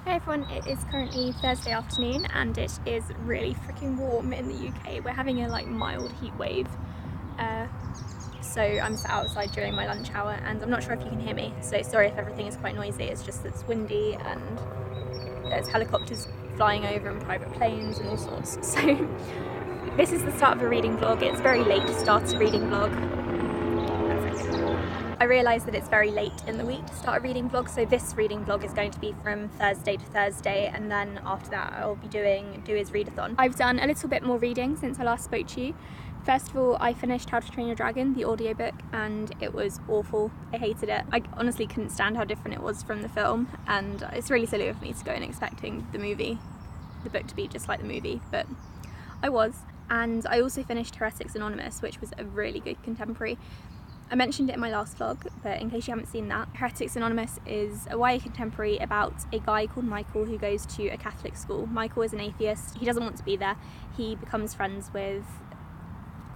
Hey everyone, it is currently Thursday afternoon and it is really freaking warm in the UK. We're having a mild heat wave. So I'm sat outside during my lunch hour and I'm not sure if you can hear me, so sorry if everything is quite noisy. It's just that it's windy and there's helicopters flying over and private planes and all sorts. So this is the start of a reading vlog. It's very late to start a reading vlog. I realise that it's very late in the week to start a reading vlog, so this reading vlog is going to be from Thursday to Thursday, and then after that I'll be doing Do His Readathon. I've done a little bit more reading since I last spoke to you. First of all, I finished How to Train Your Dragon, the audiobook, and it was awful. I hated it. I honestly couldn't stand how different it was from the film, and it's really silly of me to go in expecting the book to be just like the movie, but I was. And I also finished Heretics Anonymous, which was a really good contemporary. I mentioned it in my last vlog, but in case you haven't seen that, Heretics Anonymous is a YA contemporary about a guy called Michael who goes to a Catholic school. Michael is an atheist. He doesn't want to be there. He becomes friends with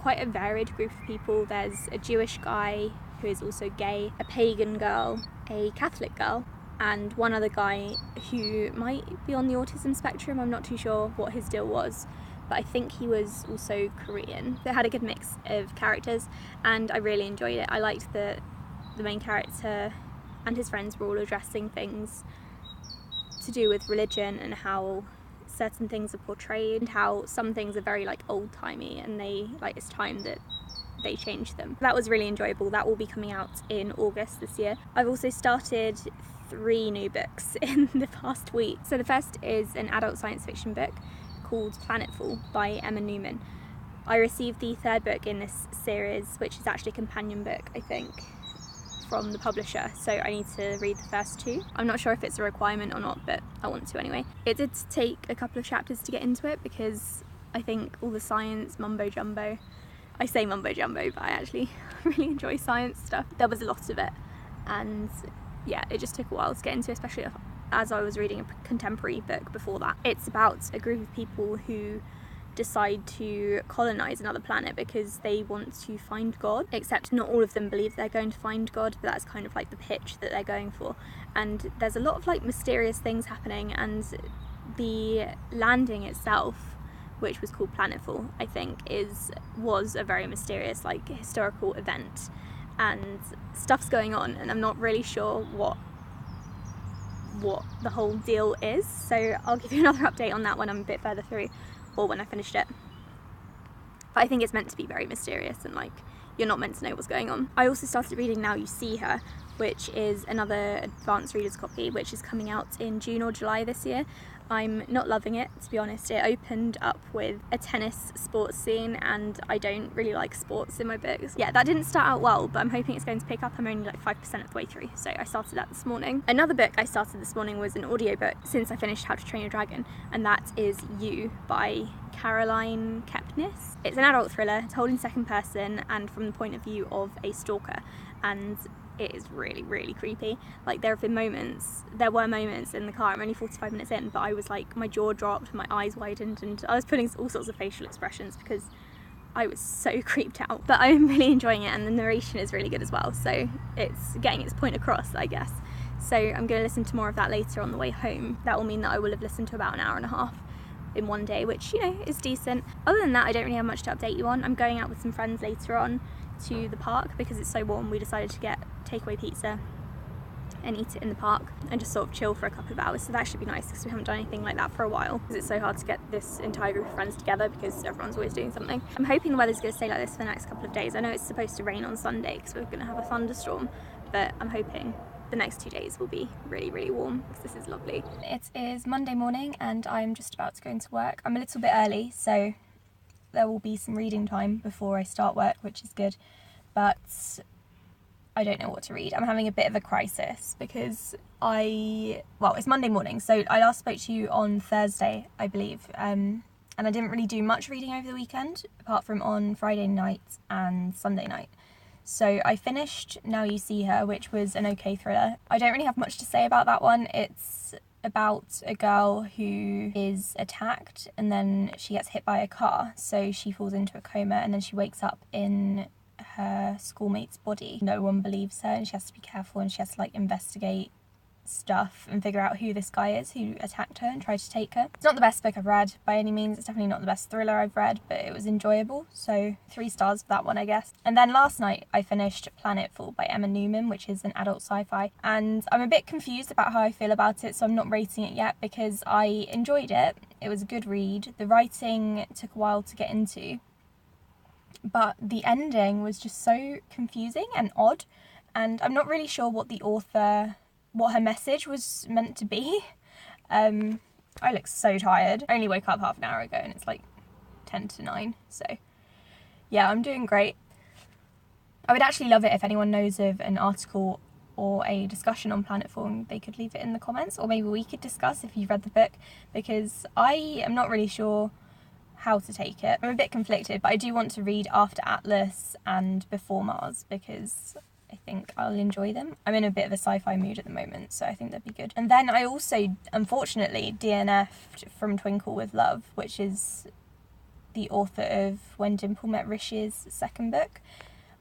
quite a varied group of people. There's a Jewish guy who is also gay, a pagan girl, a Catholic girl, and one other guy who might be on the autism spectrum. I'm not too sure what his deal was, but I think he was also Korean. It had a good mix of characters and I really enjoyed it. I liked that the main character and his friends were all addressing things to do with religion and how certain things are portrayed and how some things are very old-timey and it's time that they change them. That was really enjoyable. That will be coming out in August this year. I've also started 3 new books in the past week. So the first is an adult science fiction book called Planetfall by Emma Newman. I received the 3rd book in this series, which is actually a companion book, I think, from the publisher, so I need to read the first 2. I'm not sure if it's a requirement or not, but I want to anyway. It did take a couple of chapters to get into it because I think all the science mumbo jumbo, I say mumbo jumbo, but I actually really enjoy science stuff. There was a lot of it, and yeah, it just took a while to get into, especially as I was reading a contemporary book before that. It's about a group of people who decide to colonise another planet because they want to find God, except not all of them believe they're going to find God, but that's kind of the pitch that they're going for. And there's a lot of mysterious things happening, and the landing itself, which was called Planetfall, I think was a very mysterious historical event, and stuff's going on and I'm not really sure what the whole deal is, so I'll give you another update on that when I'm a bit further through or when I finished it. But I think it's meant to be very mysterious and you're not meant to know what's going on. I also started reading Now You See Her, which is another advanced reader's copy, which is coming out in June or July this year. I'm not loving it, to be honest. It opened up with a tennis sports scene and I don't really like sports in my books. Yeah, that didn't start out well, but I'm hoping it's going to pick up. I'm only 5% of the way through, so I started that this morning. Another book I started this morning was an audiobook since I finished How to Train Your Dragon, and that is You by Caroline Kepnes. It's an adult thriller, told in second person and from the point of view of a stalker, and it is really, really creepy. There were moments in the car, I'm only 45 minutes in, but I was my jaw dropped, my eyes widened, and I was putting all sorts of facial expressions because I was so creeped out. But I'm really enjoying it, and the narration is really good as well, so it's getting its point across, I guess. So I'm going to listen to more of that later on the way home. That will mean that I will have listened to about an hour and a half in one day, which, is decent. Other than that, I don't really have much to update you on. I'm going out with some friends later on to the park because it's so warm. We decided to get takeaway pizza and eat it in the park and just sort of chill for a couple of hours, so that should be nice because we haven't done anything like that for a while, because it's so hard to get this entire group of friends together because everyone's always doing something. I'm hoping the weather's going to stay like this for the next couple of days. I know it's supposed to rain on Sunday because we're going to have a thunderstorm, but I'm hoping the next 2 days will be really, really warm because this is lovely. It is Monday morning and I'm just about to go into work. I'm a little bit early, so there will be some reading time before I start work, which is good, but I don't know what to read. I'm having a bit of a crisis because it's Monday morning, so I last spoke to you on Thursday, I believe, and I didn't really do much reading over the weekend, apart from on Friday night and Sunday night. So I finished Now You See Her, which was an okay thriller. I don't really have much to say about that one. It's about a girl who is attacked and then she gets hit by a car, so she falls into a coma and then she wakes up in her schoolmate's body. No one believes her and she has to be careful and she has to investigate stuff and figure out who this guy is who attacked her and tried to take her. It's not the best book I've read by any means. It's definitely not the best thriller I've read, but it was enjoyable, so 3 stars for that one, I guess. And then last night I finished Planetfall by Newman, which is an adult sci-fi, and I'm a bit confused about how I feel about it, so I'm not rating it yet because I enjoyed it. It was a good read. The writing took a while to get into, but the ending was just so confusing and odd, and I'm not really sure what her message was meant to be. I look so tired. I only woke up half an hour ago and it's like 10 to 9, so yeah, I'm doing great. I would actually love it if anyone knows of an article or a discussion on Planetfall and they could leave it in the comments, or maybe we could discuss if you've read the book, because I am not really sure how to take it. I'm a bit conflicted, but I do want to read After Atlas and Before Mars because I think I'll enjoy them. I'm in a bit of a sci-fi mood at the moment, so I think that'd be good. And then I also, unfortunately, DNF'd from Twinkle with Love, which is the author of When Dimple Met Rishi's second book.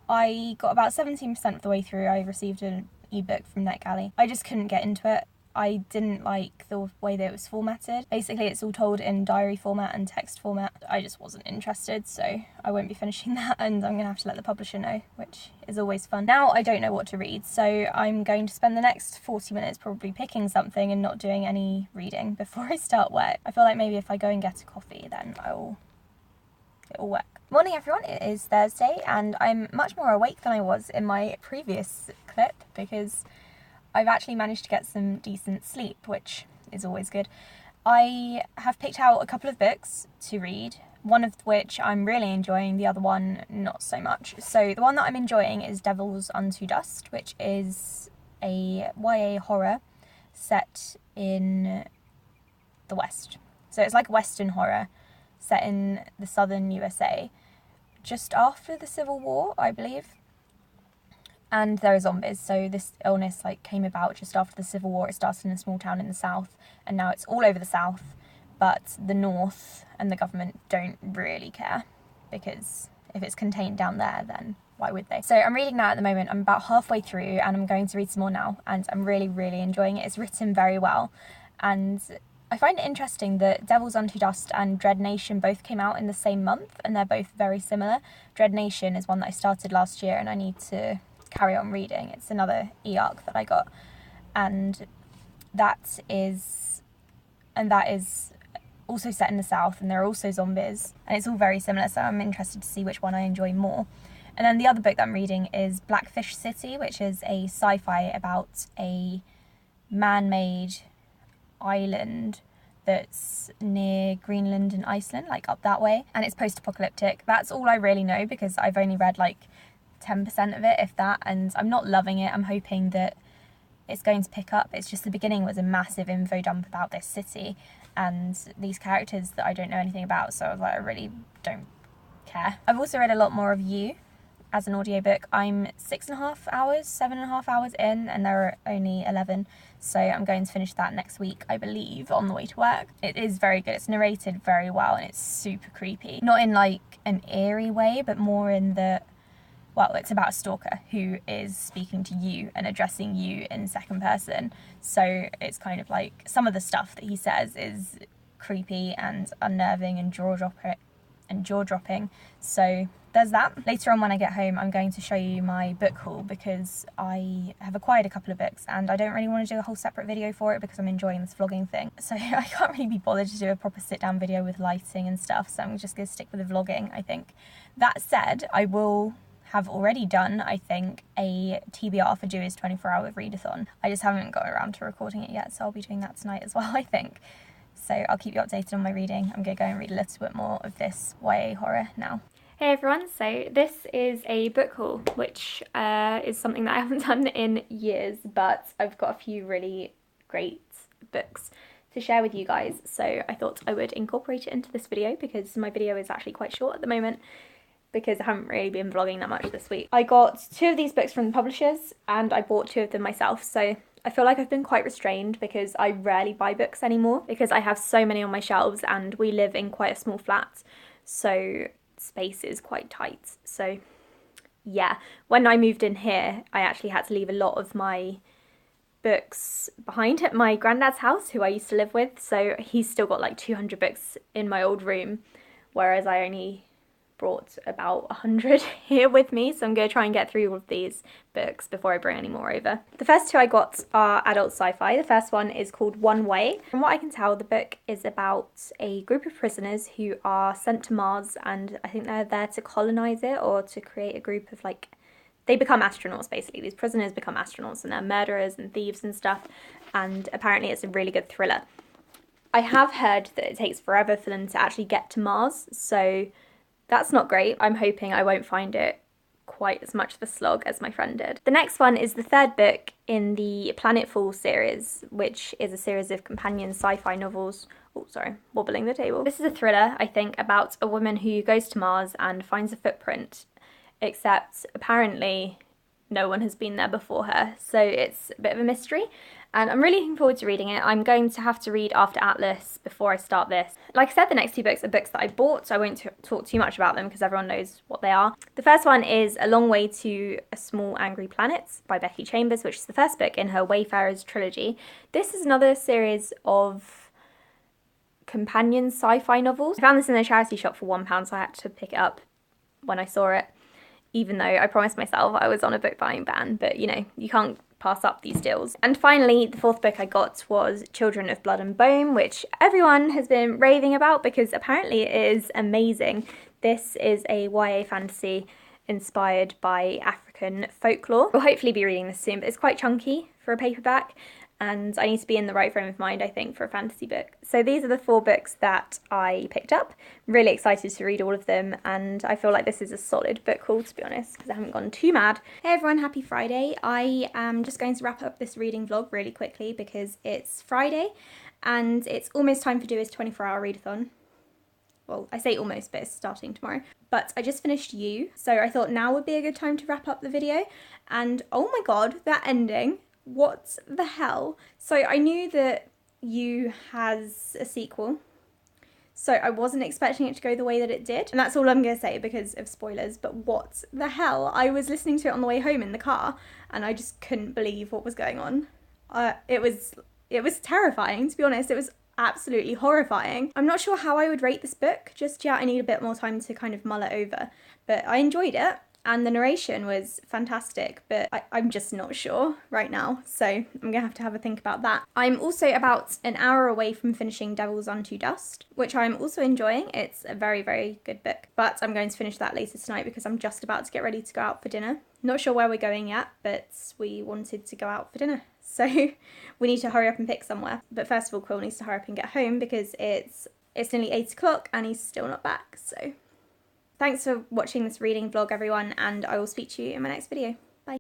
I got about 17% of the way through. I received an ebook from NetGalley. I just couldn't get into it. I didn't like the way that it was formatted. Basically, it's all told in diary format and text format. I just wasn't interested, so I won't be finishing that, and I'm going to have to let the publisher know, which is always fun. Now I don't know what to read, so I'm going to spend the next 40 minutes probably picking something and not doing any reading before I start work. I feel like maybe if I go and get a coffee, then it'll work. Morning everyone, it is Thursday, and I'm much more awake than I was in my previous clip because I've actually managed to get some decent sleep, which is always good. I have picked out a couple of books to read, one of which I'm really enjoying, the other one not so much. So the one that I'm enjoying is Devils Unto Dust, which is a YA horror set in the West. So it's like Western horror set in the southern USA, just after the Civil War, I believe. And there are zombies, so this illness came about just after the Civil War. It started in a small town in the south, and now it's all over the south, but the north and the government don't really care, because if it's contained down there, then why would they? So I'm reading that at the moment. I'm about halfway through, and I'm going to read some more now, and I'm really, really enjoying it. It's written very well, and I find it interesting that Devils Unto Dust and Dread Nation both came out in the same month, and they're both very similar. Dread Nation is one that I started last year, and I need to carry on reading. It's another e-arc that I got, and that is also set in the south, and there are also zombies, and it's all very similar, so I'm interested to see which one I enjoy more. And then the other book that I'm reading is Blackfish City, which is a sci-fi about a man-made island that's near Greenland and Iceland, up that way, and it's post-apocalyptic. That's all I really know because I've only read 10% of it, if that, and I'm not loving it. I'm hoping that it's going to pick up. It's just the beginning was a massive info dump about this city and these characters that I don't know anything about, so I was like, I really don't care. I've also read a lot more of You as an audiobook. I'm 7.5 hours in, and there are only 11, so I'm going to finish that next week, I believe, on the way to work. It is very good. It's narrated very well, and it's super creepy. Not in an eerie way, but more in the, well, it's about a stalker who is speaking to you and addressing you in second person. So it's kind of some of the stuff that he says is creepy and unnerving and jaw-dropping. So there's that. Later on when I get home, I'm going to show you my book haul because I have acquired a couple of books and I don't really want to do a whole separate video for it because I'm enjoying this vlogging thing. So I can't really be bothered to do a proper sit-down video with lighting and stuff, so I'm just going to stick with the vlogging, I think. That said, I will have already done, I think, a TBR for Dewey's 24-hour readathon. I just haven't got around to recording it yet, so I'll be doing that tonight as well, I think. So I'll keep you updated on my reading. I'm going to go and read a little bit more of this YA horror now. Hey everyone, so this is a book haul, which is something that I haven't done in years, but I've got a few really great books to share with you guys, so I thought I would incorporate it into this video because my video is actually quite short at the moment, because I haven't really been vlogging that much this week. I got 2 of these books from the publishers and I bought 2 of them myself, so I feel like I've been quite restrained because I rarely buy books anymore because I have so many on my shelves and we live in quite a small flat, so space is quite tight. So yeah, when I moved in here, I actually had to leave a lot of my books behind at my granddad's house, who I used to live with, so he's still got like 200 books in my old room, whereas I only brought about 100 here with me, so I'm going to try and get through all of these books before I bring any more over. The first two I got are adult sci-fi. The first one is called One Way. From what I can tell, the book is about a group of prisoners who are sent to Mars, and I think they're there to colonize it or to create a group of like, they become astronauts basically. These prisoners become astronauts and they're murderers and thieves and stuff, and apparently it's a really good thriller. I have heard that it takes forever for them to actually get to Mars, so that's not great. I'm hoping I won't find it quite as much of a slog as my friend did. The next one is the third book in the Planetfall series, which is a series of companion sci-fi novels. Oh, sorry, wobbling the table. This is a thriller, I think, about a woman who goes to Mars and finds a footprint, except apparently no one has been there before her, so it's a bit of a mystery. And I'm really looking forward to reading it. I'm going to have to read After Atlas before I start this. Like I said, the next two books are books that I bought, so I won't talk too much about them because everyone knows what they are. The first one is A Long Way to a Small Angry Planet by Becky Chambers, which is the first book in her Wayfarers trilogy. This is another series of companion sci-fi novels. I found this in a charity shop for £1, so I had to pick it up when I saw it, even though I promised myself I was on a book buying ban, but you know, you can't pass up these deals. And finally, the fourth book I got was Children of Blood and Bone, which everyone has been raving about because apparently it is amazing. This is a YA fantasy inspired by African folklore. We'll hopefully be reading this soon, but it's quite chunky for a paperback, and I need to be in the right frame of mind, I think, for a fantasy book. So these are the 4 books that I picked up. I'm really excited to read all of them, and I feel like this is a solid book haul, to be honest, because I haven't gone too mad. Hey everyone, happy Friday. I am just going to wrap up this reading vlog really quickly because it's Friday, and it's almost time for Dua's 24-hour readathon. Well, I say almost, but it's starting tomorrow. But I just finished You, so I thought now would be a good time to wrap up the video, and oh my god, that ending. What the hell? So I knew that You has a sequel, so I wasn't expecting it to go the way that it did, and that's all I'm going to say because of spoilers, but what the hell? I was listening to it on the way home in the car and I just couldn't believe what was going on. It was terrifying, to be honest. It was absolutely horrifying. I'm not sure how I would rate this book just yet. I need a bit more time to kind of mull it over, but I enjoyed it. And the narration was fantastic, but I'm just not sure right now, so I'm going to have a think about that. I'm also about an hour away from finishing Devils Unto Dust, which I'm also enjoying. It's a very, very good book, but I'm going to finish that later tonight because I'm just about to get ready to go out for dinner. Not sure where we're going yet, but we wanted to go out for dinner, so we need to hurry up and pick somewhere. But first of all, Quill needs to hurry up and get home because it's nearly 8 o'clock and he's still not back, so... Thanks for watching this reading vlog, everyone, and I will speak to you in my next video.